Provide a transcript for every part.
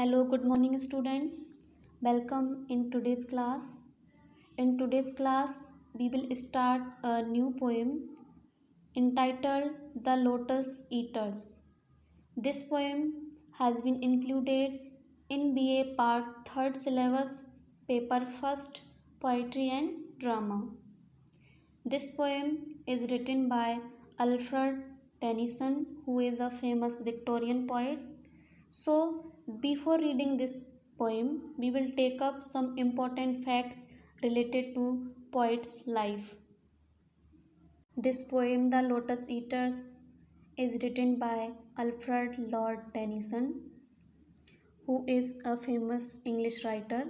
Hello, good morning students. Welcome in today's class. In today's class, we will start a new poem entitled The Lotus Eaters. This poem has been included in BA Part 3rd syllabus, paper 1st, Poetry and Drama. This poem is written by Alfred Tennyson, who is a famous Victorian poet. So, before reading this poem, we will take up some important facts related to poet's life. This poem, The Lotus Eaters, is written by Alfred Lord Tennyson, who is a famous English writer.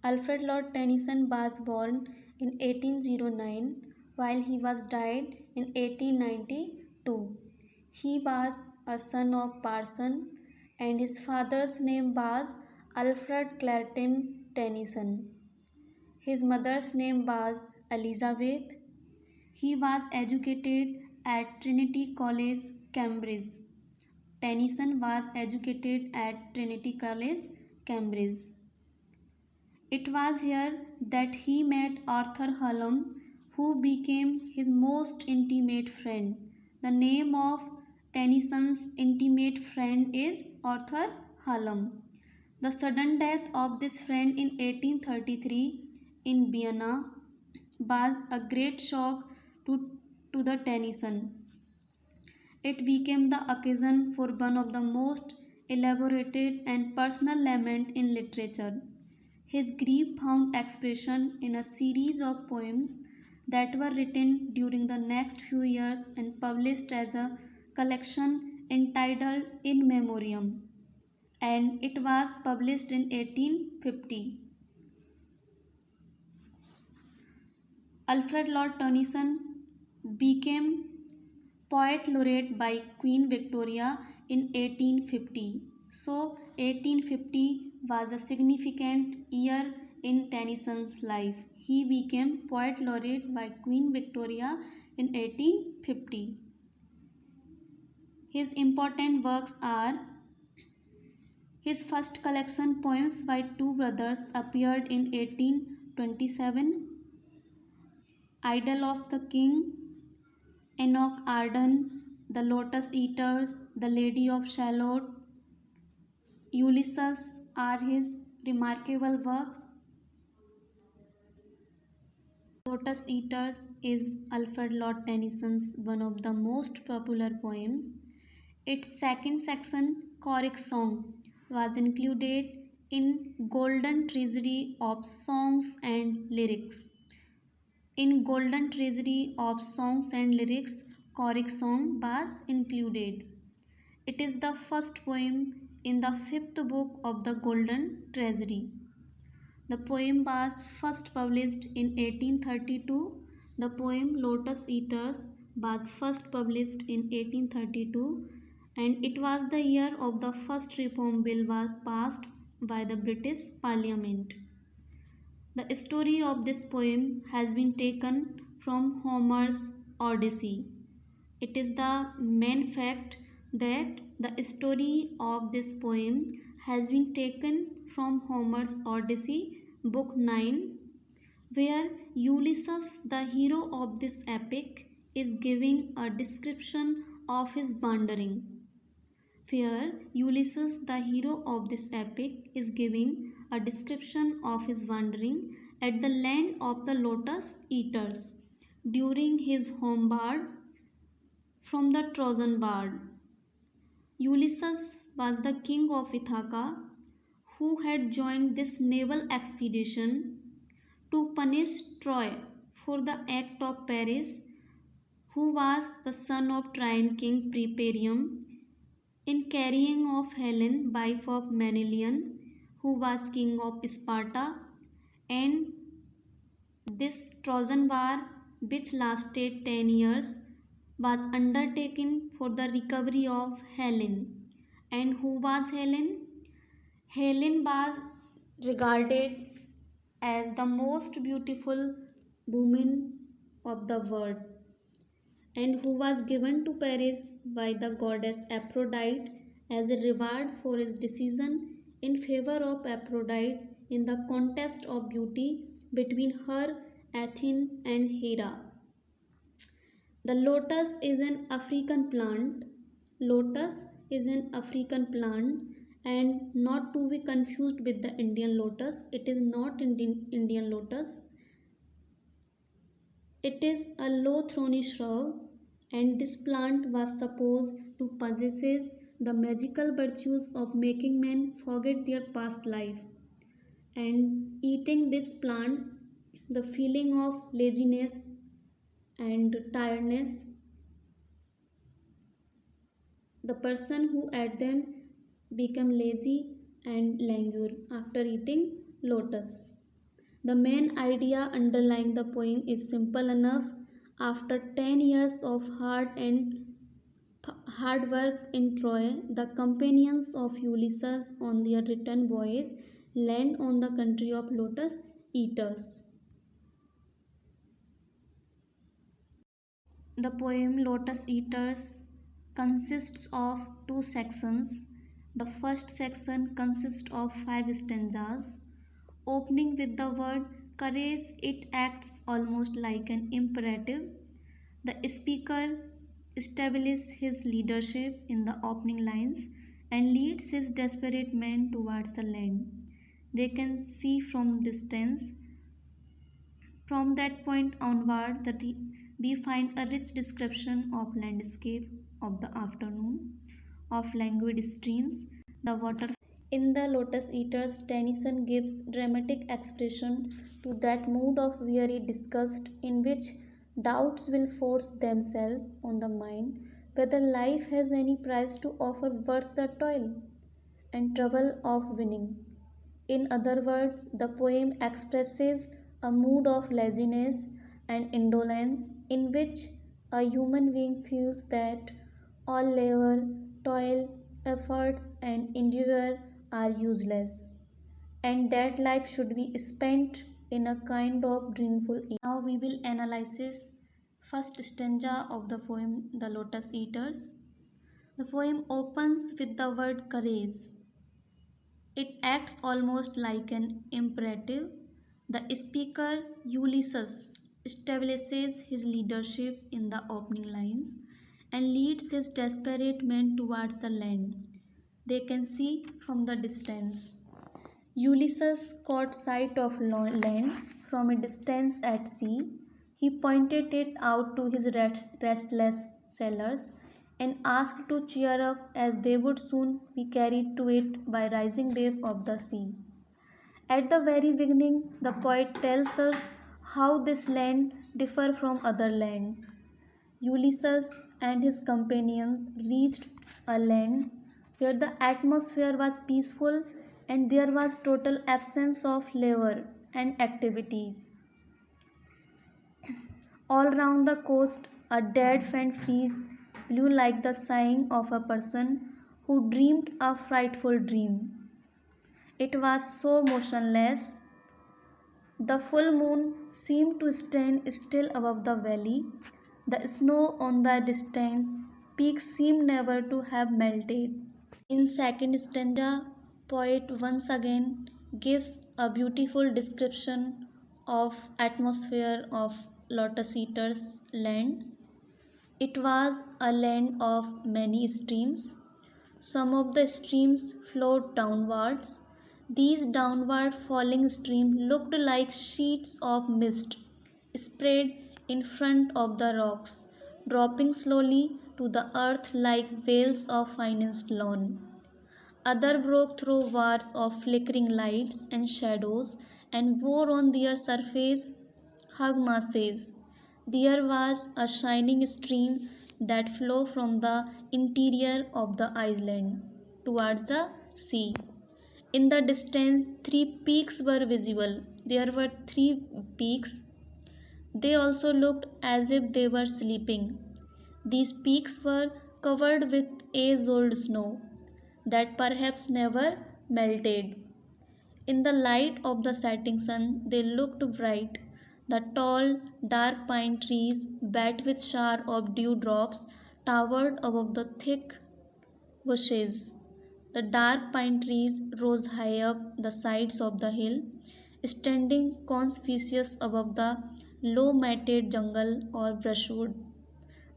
Alfred Lord Tennyson was born in 1809 while he was died in 1892. He was a son of parson and his father's name was Alfred Clarendon Tennyson. His mother's name was Elizabeth. He was educated at Trinity College, Cambridge. Tennyson was educated at Trinity College, Cambridge. It was here that he met Arthur Hallam, who became his most intimate friend. The name of Tennyson's intimate friend is Arthur Hallam. The sudden death of this friend in 1833 in Vienna was a great shock to the Tennyson. It became the occasion for one of the most elaborated and personal lament in literature. His grief found expression in a series of poems that were written during the next few years and published as a collection entitled In Memoriam, and it was published in 1850. Alfred Lord Tennyson became Poet Laureate by Queen Victoria in 1850. So 1850 was a significant year in Tennyson's life. He became Poet Laureate by Queen Victoria in 1850. His important works are his first collection poems by two brothers appeared in 1827, Idol of the King, Enoch Arden, The Lotus Eaters, The Lady of Shalott, Ulysses are his remarkable works. Lotus Eaters is Alfred Lord Tennyson's one of the most popular poems. Its second section, Choric Song, was included in Golden Treasury of Songs and Lyrics. In Golden Treasury of Songs and Lyrics, Choric Song was included. It is the first poem in the fifth book of the Golden Treasury. The poem was first published in 1832. The poem Lotus Eaters was first published in 1832 and it was the year of the first Reform Bill was passed by the British Parliament. The story of this poem has been taken from Homer's Odyssey. It is the main fact that the story of this poem has been taken from Homer's Odyssey, Book 9, where Ulysses, the hero of this epic, is giving a description of his wandering. Where Ulysses, the hero of this epic, is giving a description of his wandering at the land of the Lotus Eaters during his homeward from the Trojan War. Ulysses was the king of Ithaca who had joined this naval expedition to punish Troy for the act of Paris, who was the son of Trojan king Preparium, in carrying off Helen, wife of Manilian, who was king of Sparta, and this Trojan War, which lasted 10 years, was undertaken for the recovery of Helen. And who was Helen? Helen was regarded as the most beautiful woman of the world and who was given to Paris by the goddess Aphrodite as a reward for his decision in favor of Aphrodite in the contest of beauty between her, Athene, and Hera. The lotus is an African plant. Lotus is an African plant and not to be confused with the Indian lotus. It is not Indian lotus. It is a low thorny shrub, and this plant was supposed to possess the magical virtues of making men forget their past life. And eating this plant, the feeling of laziness and tiredness, the person who ate them became lazy and languor after eating lotus. The main idea underlying the poem is simple enough. After 10 years of hard work in Troy, the companions of Ulysses on their return voyage land on the country of lotus eaters. The poem Lotus Eaters consists of two sections. The first section consists of 5 stanzas. Opening with the word courage, it acts almost like an imperative. The speaker establishes his leadership in the opening lines and leads his desperate men towards the land. They can see from distance. From that point onward, we find a rich description of landscape of the afternoon, of languid streams, the water. In the Lotus Eaters, Tennyson gives dramatic expression to that mood of weary disgust in which doubts will force themselves on the mind whether life has any prize to offer worth the toil and trouble of winning. In other words, the poem expresses a mood of laziness and indolence in which a human being feels that all labor, toil, efforts, and endeavor are useless, and that life should be spent in a kind of dreamful ease. Now we will analyze first stanza of the poem The Lotus Eaters. The poem opens with the word courage. It acts almost like an imperative. The speaker, Ulysses, establishes his leadership in the opening lines and leads his desperate men towards the land. They can see from the distance. Ulysses caught sight of land from a distance at sea. He pointed it out to his restless sailors and asked to cheer up as they would soon be carried to it by rising wave of the sea. At the very beginning, the poet tells us how this land differed from other lands. Ulysses and his companions reached a land where the atmosphere was peaceful and there was total absence of labor and activities. All round the coast, a dead faint breeze blew like the sighing of a person who dreamed a frightful dream. It was so motionless. The full moon seemed to stand still above the valley. The snow on the distant peaks seemed never to have melted. In second stanza, poet once again gives a beautiful description of atmosphere of Lotus Eaters' land. It was a land of many streams. Some of the streams flowed downwards. These downward falling streams looked like sheets of mist spread in front of the rocks, dropping slowly to the earth like veils of finest lawn. Other broke through wars of flickering lights and shadows and wore on their surface hug masses. There was a shining stream that flowed from the interior of the island towards the sea. In the distance, 3 peaks were visible. There were 3 peaks. They also looked as if they were sleeping. These peaks were covered with age-old snow that perhaps never melted. In the light of the setting sun, they looked bright. The tall, dark pine trees, wet with shower of dewdrops, towered above the thick bushes. The dark pine trees rose high up the sides of the hill, standing conspicuous above the low matted jungle or brushwood.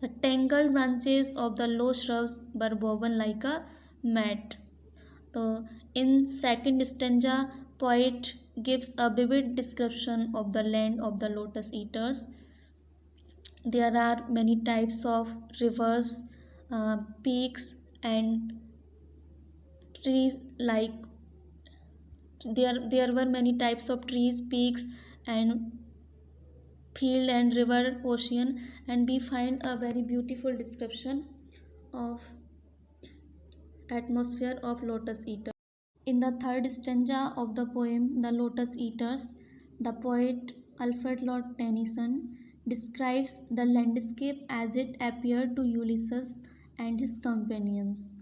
The tangled branches of the low shrubs were woven like a mat. So, in second stanza, poet gives a vivid description of the land of the lotus eaters. There are many types of rivers, peaks, and trees like there were many types of trees, peaks, and field and river, ocean, and we find a very beautiful description of atmosphere of lotus eater. In the third stanza of the poem The Lotus Eaters, the poet Alfred Lord Tennyson describes the landscape as it appeared to Ulysses and his companions.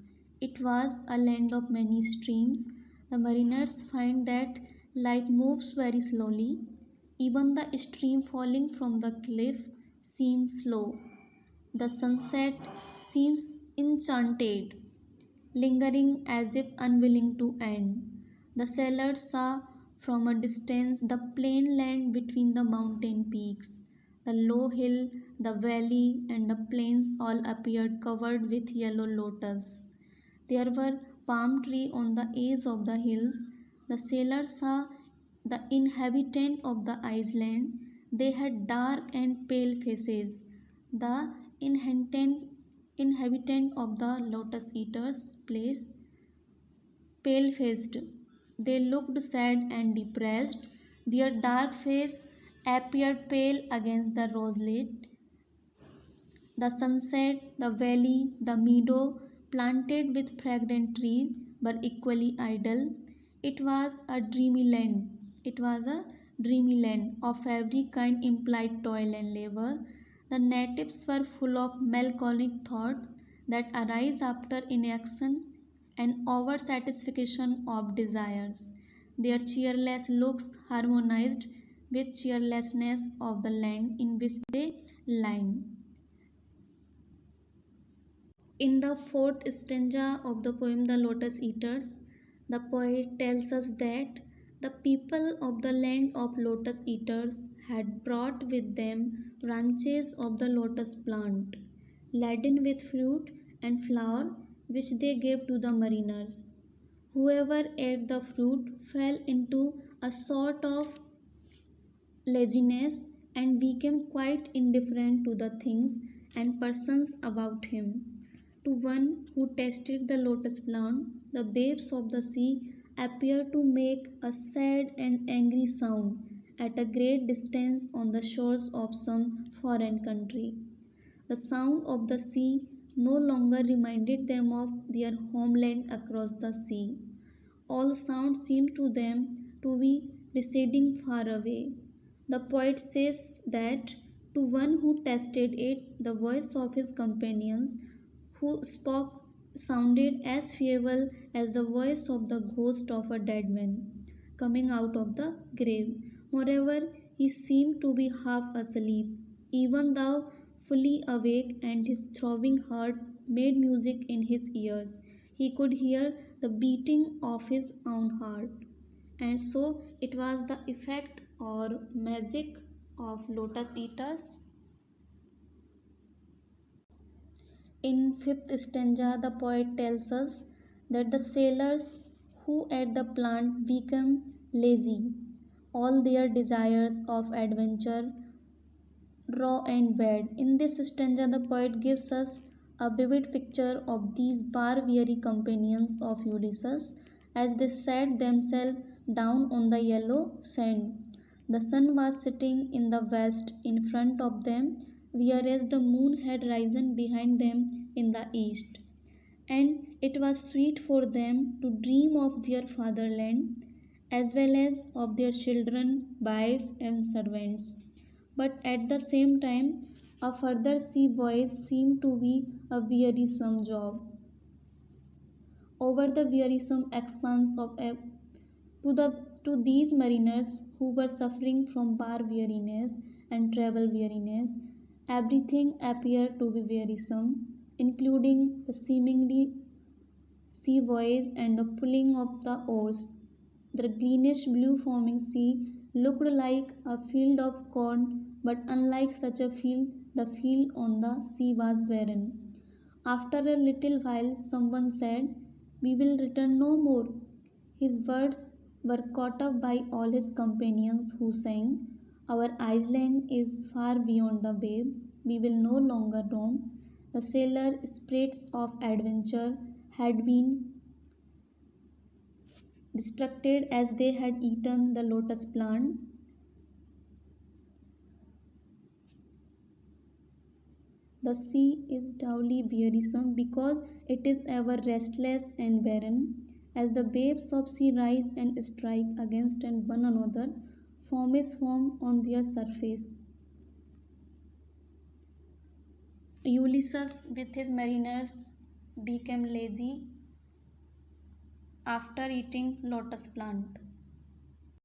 It was a land of many streams. The mariners find that life moves very slowly. Even the stream falling from the cliff seems slow. The sunset seems enchanted, lingering as if unwilling to end. The sailors saw from a distance the plain land between the mountain peaks. The low hill, the valley, and the plains all appeared covered with yellow lotus. There were palm trees on the edge of the hills. The sailors saw the inhabitant of the island. They had dark and pale faces. The inhabitant of the lotus eaters place pale faced. They looked sad and depressed. Their dark face appeared pale against the roselit. The sunset, the valley, the meadow planted with fragrant trees were equally idle. It was a dreamy land. It was a dreamy land of every kind implied toil and labor. The natives were full of melancholic thoughts that arise after inaction and over satisfaction of desires. Their cheerless looks harmonized with cheerlessness of the land in which they lie. In the fourth stanza of the poem The Lotus Eaters, the poet tells us that the people of the land of lotus eaters had brought with them branches of the lotus plant, laden with fruit and flower, which they gave to the mariners. Whoever ate the fruit fell into a sort of laziness and became quite indifferent to the things and persons about him. To one who tasted the lotus plant, the babes of the sea appeared to make a sad and angry sound at a great distance on the shores of some foreign country. The sound of the sea no longer reminded them of their homeland across the sea. All sound seemed to them to be receding far away. The poet says that to one who tasted it, the voice of his companions who spoke sounded as feeble as the voice of the ghost of a dead man coming out of the grave. Moreover, he seemed to be half asleep, even though fully awake, and his throbbing heart made music in his ears. He could hear the beating of his own heart. And so it was the effect or magic of lotus eaters. In fifth stanza, the poet tells us that the sailors who ate the plant became lazy. All their desires of adventure raw and bad. In this stanza, the poet gives us a vivid picture of these bar-weary companions of Ulysses as they sat themselves down on the yellow sand. The sun was sitting in the west in front of them, whereas the moon had risen behind them in the east. And it was sweet for them to dream of their fatherland as well as of their children, wives, and servants. But at the same time, a further sea voyage seemed to be a wearisome job. Over the wearisome expanse of to these mariners who were suffering from bar weariness and travel weariness, everything appeared to be wearisome, including the seemingly sea voice and the pulling of the oars. The greenish blue foaming sea looked like a field of corn, but unlike such a field, the field on the sea was barren. After a little while, someone said, "We will return no more." His words were caught up by all his companions, who sang, "Our island is far beyond the bay. We will no longer roam." The sailor spirits of adventure had been distracted as they had eaten the lotus plant. The sea is doubly wearisome because it is ever restless and barren. As the waves of sea rise and strike against and one another, foam is formed on their surface. Ulysses with his mariners became lazy after eating lotus plant.